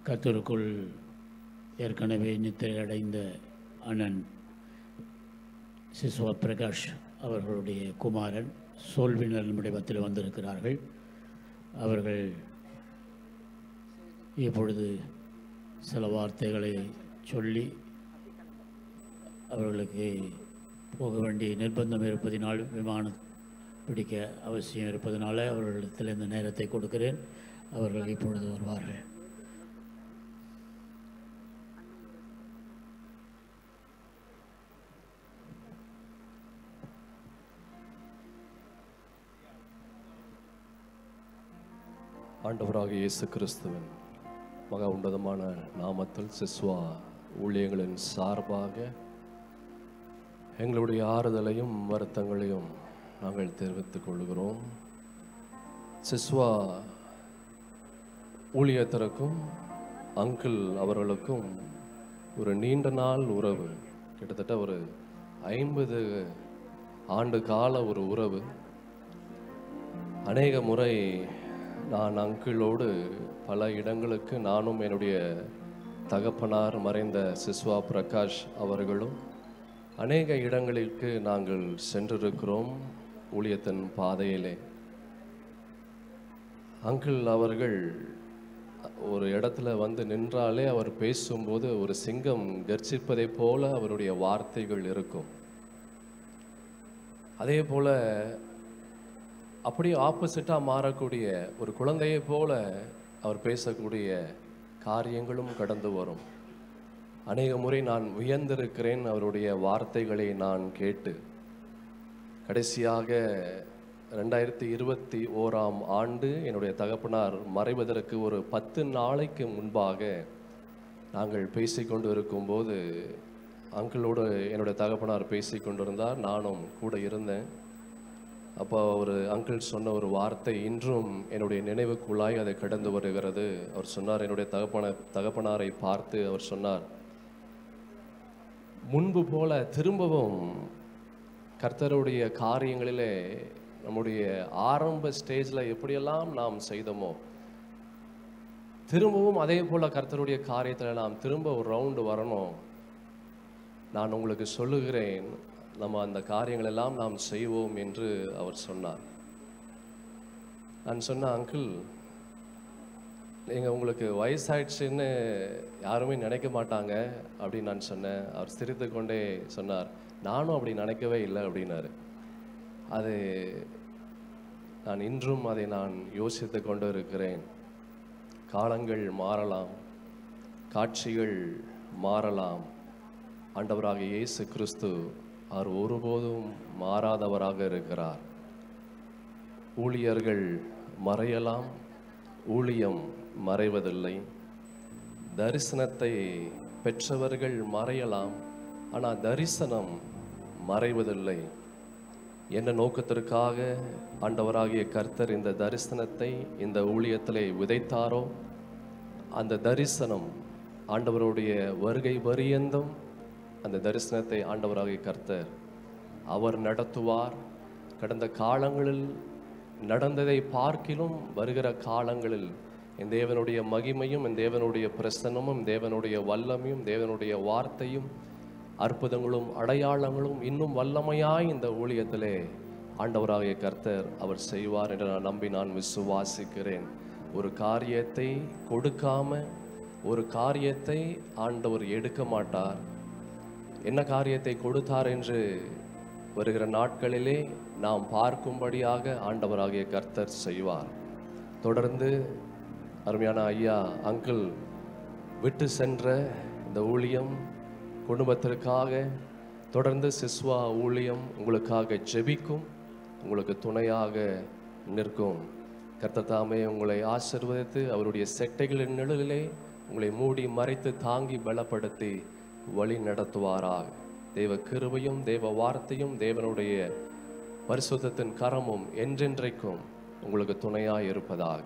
கர்த்தருக்குள் ஏற்கனவே நித்திரை அடைந்த அண்ணன் சிசுவா பிரகாஷ் அவர்களுடைய குமாரன் சோல்வினர் வடிவத்தில் வந்திருக்கிறார்கள். அவர்கள் இப்பொழுது சில வார்த்தைகளை சொல்லி அவர்களுக்கு போக வேண்டிய நிர்பந்தம் இருப்பதினால் விமானம் பிடிக்க அவசியம் இருப்பதனால அவர்களிடத்தில் இந்த நேரத்தை கொடுக்கிறேன். அவர்கள் இப்பொழுது வருவார்கள். ஆண்டவராக இயேசு கிறிஸ்துவின் மகா உன்னதமான நாமத்தில் சிஸ்வா ஊழியங்களின் சார்பாக எங்களுடைய ஆறுதலையும் வருத்தங்களையும் நாங்கள் தெரிவித்துக் கொள்கிறோம். சிஸ்வா ஊழியத்திற்கும் அங்கிள் அவர்களுக்கும் ஒரு நீண்ட நாள் உறவு, கிட்டத்தட்ட ஒரு 50 ஆண்டு கால ஒரு உறவு. அநேக முறை நான் அங்கிளோடு பல இடங்களுக்கு நானும் என்னுடைய தகப்பனார் மறைந்த சிஸ்வா பிரகாஷ் அவர்களும் அநேக இடங்களுக்கு நாங்கள் சென்றிருக்கிறோம் ஊழியத்தின் பாதையிலே. அங்கிள் அவர்கள் ஒரு இடத்துல வந்து நின்றாலே அவர் பேசும்போது ஒரு சிங்கம் கர்ஜிப்பதை போல அவருடைய வார்த்தைகள் இருக்கும். அதே போல அப்படியே ஆப்போசிட்டாக மாறக்கூடிய ஒரு குழந்தையை போல அவர் பேசக்கூடிய காரியங்களும் கடந்து வரும். அநேக முறை நான் வியந்திருக்கிறேன் அவருடைய வார்த்தைகளை நான் கேட்டு. கடைசியாக 2021 என்னுடைய தகப்பனார் மறைவதற்கு ஒரு 10 நாளைக்கு முன்பாக நாங்கள் பேசிக்கொண்டு இருக்கும்போது அங்கிளோடு என்னுடைய தகப்பனார் பேசி கொண்டிருந்தார், நானும் கூட இருந்தேன். அப்போ ஒரு அங்கிள் சொன்ன ஒரு வார்த்தை இன்றும் என்னுடைய நினைவுக்குள்ளாய் அதை கடந்து வருகிறது. அவர் சொன்னார், என்னுடைய தகப்பனாரை பார்த்து அவர் சொன்னார், முன்பு போல திரும்பவும் கர்த்தருடைய காரியங்களிலே நம்முடைய ஆரம்ப ஸ்டேஜில் எப்படியெல்லாம் நாம் செய்தோமோ திரும்பவும் அதே போல் கர்த்தருடைய காரியத்தில் நாம் திரும்ப ஒரு ரவுண்டு வரணும். நான் உங்களுக்கு சொல்லுகிறேன், நம்ம அந்த காரியங்களெல்லாம் நாம் செய்வோம் என்று அவர் சொன்னார். நான் சொன்னேன், அங்கிள் நீங்கள் உங்களுக்கு வயசாயிடுச்சுன்னு யாருமே நினைக்க மாட்டாங்க அப்படின்னு நான் சொன்னேன். அவர் சிரித்து கொண்டே சொன்னார், நானும் அப்படி நினைக்கவே இல்லை அப்படின்னாரு. அது நான் இன்றும் அதை நான் யோசித்து கொண்டு இருக்கிறேன். காலங்கள் மாறலாம், காட்சிகள் மாறலாம். ஆண்டவராக இயேசு கிறிஸ்து அவர் ஒருபோதும் மாறாதவராக இருக்கிறார். ஊழியர்கள் மறையலாம், ஊழியம் மறைவதில்லை. தரிசனத்தை பெற்றவர்கள் மறையலாம், ஆனால் தரிசனம் மறைவதில்லை. என்ன நோக்கத்திற்காக ஆண்டவராகிய கர்த்தர் இந்த தரிசனத்தை இந்த ஊழியத்திலே விதைத்தாரோ அந்த தரிசனம் ஆண்டவருடைய வருகை பரியந்தம் அந்த தரிசனத்தை ஆண்டவராகிய கர்த்தர் அவர் நடத்துவார். கடந்த காலங்களில் நடந்ததை பார்க்கிலும் வருகிற காலங்களில் என் தேவனுடைய மகிமையும் என் தேவனுடைய பிரசன்னமும் தேவனுடைய வல்லமையும் தேவனுடைய வார்த்தையும் அற்புதங்களும் அடையாளங்களும் இன்னும் வல்லமையாய் இந்த ஊழியத்திலே ஆண்டவராகிய கர்த்தர் அவர் செய்வார் என்று நான் நம்பி நான் விசுவாசிக்கிறேன். ஒரு காரியத்தை கொடுக்காம ஒரு காரியத்தை ஆண்டவர் எடுக்க மாட்டார். என்ன காரியத்தை கொடுத்தார் என்று வருகிற நாட்களிலே நாம் பார்க்கும்படியாக ஆண்டவராகிய கர்த்தர் செய்வார். தொடர்ந்து அருமையான ஐயா அங்கிள் விட்டு சென்ற இந்த ஊழியம் குடும்பத்திற்காக தொடர்ந்து சிஸ்வா ஊழியம் உங்களுக்காக ஜெபிக்கும், உங்களுக்கு துணையாக நிற்கும். கர்த்தர் தாமே உங்களை ஆசீர்வதித்து அவருடைய செட்டைகளின் நிழலிலே உங்களை மூடி மறைத்து தாங்கி பலப்படுத்தி வழி நடத்துவாராக. தேவ கிருபையும் தேவ வார்த்தையும் தேவனுடைய பரிசுத்தத்தின் கரமும் என்றென்றைக்கும் உங்களுக்கு துணையாய் இருப்பதாக.